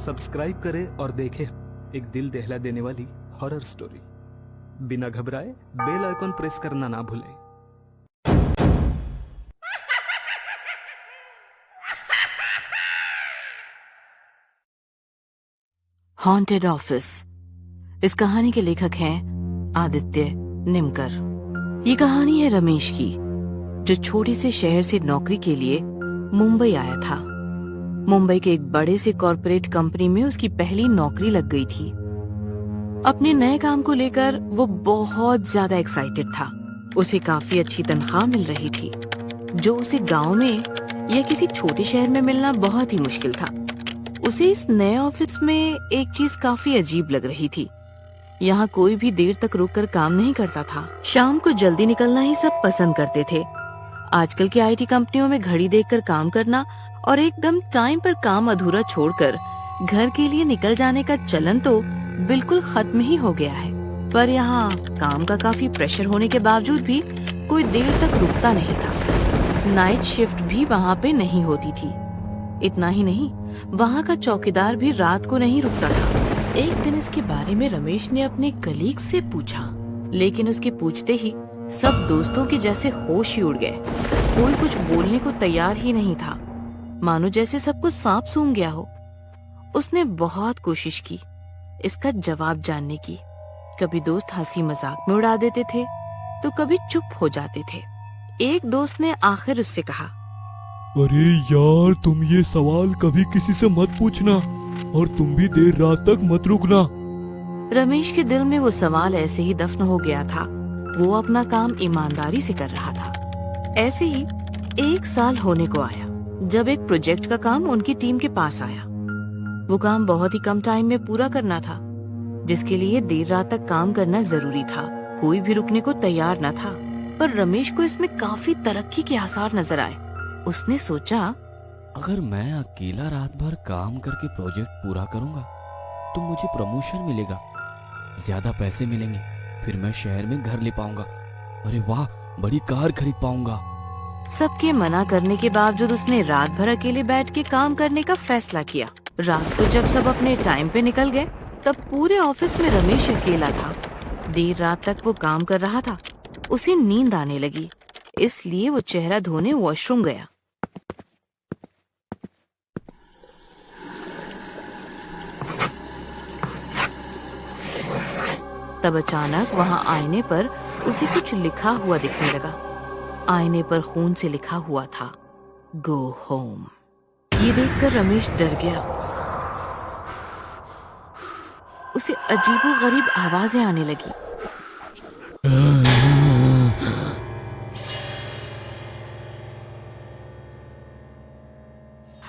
Subscribe करें और देखें एक दिल दहला देने वाली हॉरर स्टोरी। बिना घबराए बेल आइकॉन प्रेस करना ना भूलें। Haunted office. इस कहानी के लेखक हैं आदित्य निमकर। ये कहानी है रमेश की, जो छोटे से शहर से नौकरी के लिए मुंबई आया था। मुंबई के एक बड़े से कॉर्पोरेट कंपनी में उसकी पहली नौकरी लग गई थी। अपने नए काम को लेकर वो बहुत ज्यादा एक्साइटेड था। उसे काफी अच्छी तनख्वाह मिल रही थी, जो उसे गांव में या किसी छोटे शहर में मिलना बहुत ही मुश्किल था। उसे इस नए ऑफिस में एक चीज काफी अजीब लग रही थी। यहाँ कोई भी देर तक रुककर काम नहीं करता था। शाम को जल्दी निकलना ही सब पसंद करते थे। आजकल की आईटी कंपनियों में घड़ी देखकर काम करना और एकदम टाइम पर काम अधूरा छोड़कर घर के लिए निकल जाने का चलन तो बिल्कुल खत्म ही हो गया है। पर यहाँ काम का काफी प्रेशर होने के बावजूद भी कोई देर तक रुकता नहीं था। नाइट शिफ्ट भी वहाँ पे नहीं होती थी। इतना ही नहीं, वहाँ का चौकीदार भी रात को नहीं रुकता था। एक दिन इसके बारे में रमेश ने अपने कलीग से पूछा, लेकिन उसके पूछते ही सब दोस्तों के जैसे होश ही उड़ गए। कोई कुछ बोलने को तैयार ही नहीं था, मानो जैसे सब कुछ सांप सूंघ गया हो। उसने बहुत कोशिश की इसका जवाब जानने की। कभी दोस्त हंसी मजाक में उड़ा देते थे तो कभी चुप हो जाते थे। एक दोस्त ने आखिर उससे कहा, अरे यार, तुम ये सवाल कभी किसी से मत पूछना और तुम भी देर रात तक मत रुकना। रमेश के दिल में वो सवाल ऐसे ही दफन हो गया था। वो अपना काम ईमानदारी से कर रहा था। ऐसे ही 1 साल होने को आया जब एक प्रोजेक्ट का काम उनकी टीम के पास आया। वो काम बहुत ही कम टाइम में पूरा करना था, जिसके लिए देर रात तक काम करना जरूरी था। कोई भी रुकने को तैयार न था, पर रमेश को इसमें काफी तरक्की के आसार नजर आए। उसने सोचा, अगर मैं अकेला रात भर काम करके प्रोजेक्ट पूरा करूंगा तो मुझे प्रमोशन मिलेगा, ज्यादा पैसे मिलेंगे, फिर मैं शहर में घर ले पाऊंगा। अरे वाह, बड़ी कार खरीद पाऊंगा। सबके मना करने के बावजूद उसने रात भर अकेले बैठ के काम करने का फैसला किया। रात को जब सब अपने टाइम पे निकल गए, तब पूरे ऑफिस में रमेश अकेला था। देर रात तक वो काम कर रहा था। उसे नींद आने लगी, इसलिए वो चेहरा धोने वॉशरूम गया। तब अचानक वहाँ आईने पर उसे कुछ लिखा हुआ दिखने लगा। आईने पर खून से लिखा हुआ था, गो होम। ये देखकर रमेश डर गया। उसे अजीबोगरीब आवाजें आने लगी।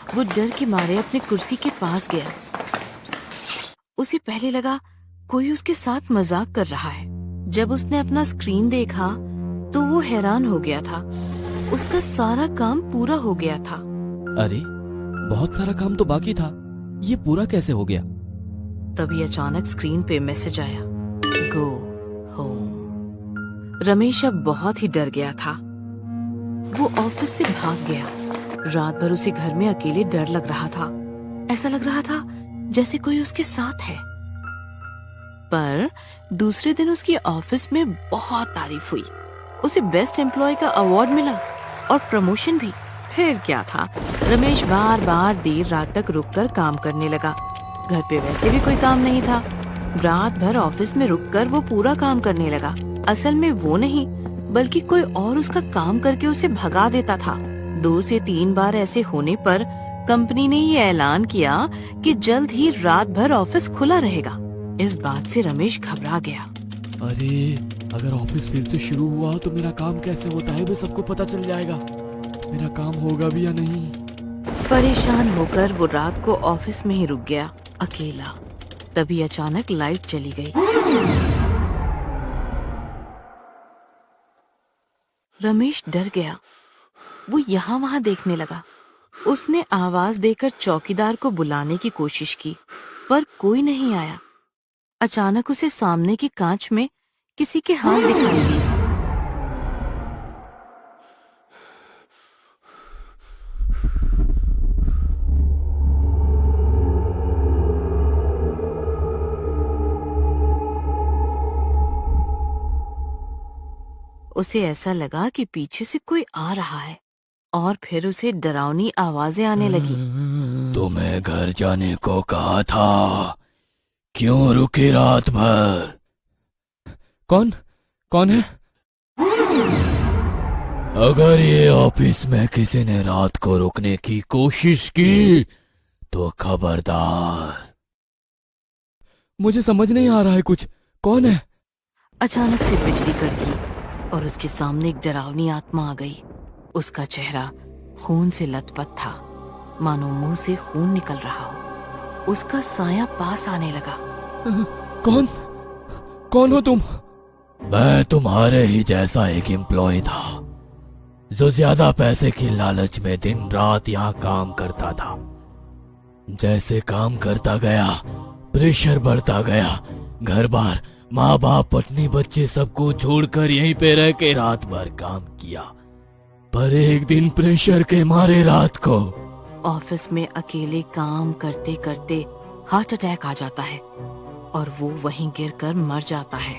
वो डर के मारे अपने कुर्सी के पास गया। उसे पहले लगा कोई उसके साथ मजाक कर रहा है। जब उसने अपना स्क्रीन देखा तो वो हैरान हो गया था। उसका सारा काम पूरा हो गया था। अरे, बहुत सारा काम तो बाकी था, ये पूरा कैसे हो गया? तभी अचानक स्क्रीन पे मैसेज आया, गो होम। रमेश अब बहुत ही डर गया था। वो ऑफिस से भाग गया। रात भर उसे घर में अकेले डर लग रहा था। ऐसा लग रहा था जैसे कोई उसके साथ है। पर दूसरे दिन उसकी ऑफिस में बहुत तारीफ हुई। उसे बेस्ट एम्प्लॉय का अवार्ड मिला और प्रमोशन भी। फिर क्या था, रमेश बार बार देर रात तक रुककर काम करने लगा। घर पे वैसे भी कोई काम नहीं था। रात भर ऑफिस में रुककर वो पूरा काम करने लगा। असल में वो नहीं, बल्कि कोई और उसका काम करके उसे भगा देता था। 2 से 3 बार ऐसे होने पर कंपनी ने ये ऐलान किया कि जल्द ही रात भर ऑफिस खुला रहेगा। इस बात से रमेश घबरा गया। अरे, अगर ऑफिस फिर से शुरू हुआ तो मेरा काम कैसे होता है वो सबको पता चल जाएगा। मेरा काम होगा भी या नहीं। परेशान होकर वो रात को ऑफिस में ही रुक गया, अकेला। तभी अचानक लाइट चली गई। रमेश डर गया। वो यहाँ वहाँ देखने लगा। उसने आवाज देकर चौकीदार को बुलाने की कोशिश की, पर कोई नहीं आया। अचानक उसे सामने की कांच में किसी के हाथ दिखाई दिए। उसे ऐसा लगा कि पीछे से कोई आ रहा है और फिर उसे डरावनी आवाजें आने लगी। तुम्हें घर जाने को कहा था, क्यों रुके रात भर? कौन है? अगर ये ऑफिस में किसी ने रात को रुकने की कोशिश की तो खबरदार। मुझे समझ नहीं आ रहा है कुछ। कौन है? अचानक से बिजली कड़की और उसके सामने एक डरावनी आत्मा आ गई। उसका चेहरा खून से लथपथ था, मानो मुंह से खून निकल रहा हो। उसका साया पास आने लगा। कौन हो तुम? मैं तुम्हारे ही जैसा एक एम्प्लॉय था जो ज्यादा पैसे की लालच में दिन रात यहाँ काम करता था। जैसे काम करता गया, प्रेशर बढ़ता गया। घर बार, माँ बाप, पत्नी, बच्चे सबको छोड़कर यहीं पे रह के रात भर काम किया। पर एक दिन प्रेशर के मारे रात को ऑफिस में अकेले काम करते करते हार्ट अटैक आ जाता है और वो वहीं गिरकर मर जाता है।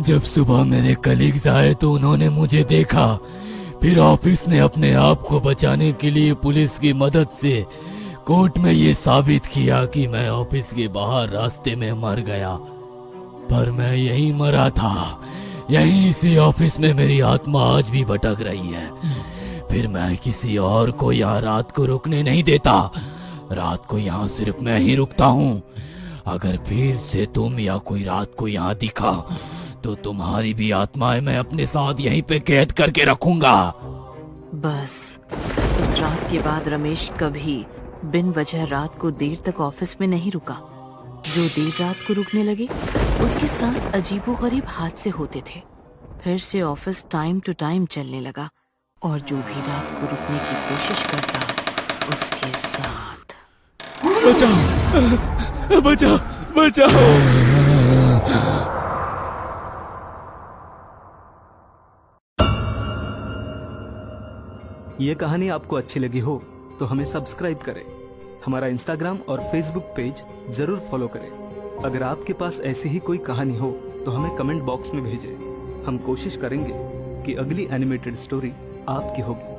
जब सुबह मेरे कलीग्स आए तो उन्होंने मुझे देखा। फिर ऑफिस ने अपने आप को बचाने के लिए पुलिस की मदद से कोर्ट में ये साबित किया कि मैं ऑफिस के बाहर रास्ते में मर गया। पर मैं यहीं मरा था, यहीं इसी ऑफिस में मेरी आत्मा आज भी भटक रही है। फिर मैं किसी और को यहाँ रात को रुकने नहीं देता। रात को यहाँ सिर्फ मैं ही रुकता हूँ। अगर फिर से तुम या कोई रात को यहाँ दिखा तो तुम्हारी भी आत्माएं मैं अपने साथ यहीं पे कैद करके रखूंगा। बस उस रात के बाद रमेश कभी बिन वजह रात को देर तक ऑफिस में नहीं रुका। जो देर रात को रुकने लगे उसके साथ अजीबोगरीब हादसे होते थे। फिर से ऑफिस टाइम टू टाइम चलने लगा और जो भी रात को रुकने की कोशिश करता उसके साथ बचाओ। ये कहानी आपको अच्छी लगी हो तो हमें सब्सक्राइब करें। हमारा इंस्टाग्राम और फेसबुक पेज जरूर फॉलो करें। अगर आपके पास ऐसी ही कोई कहानी हो तो हमें कमेंट बॉक्स में भेजें। हम कोशिश करेंगे कि अगली एनिमेटेड स्टोरी आपकी होगी।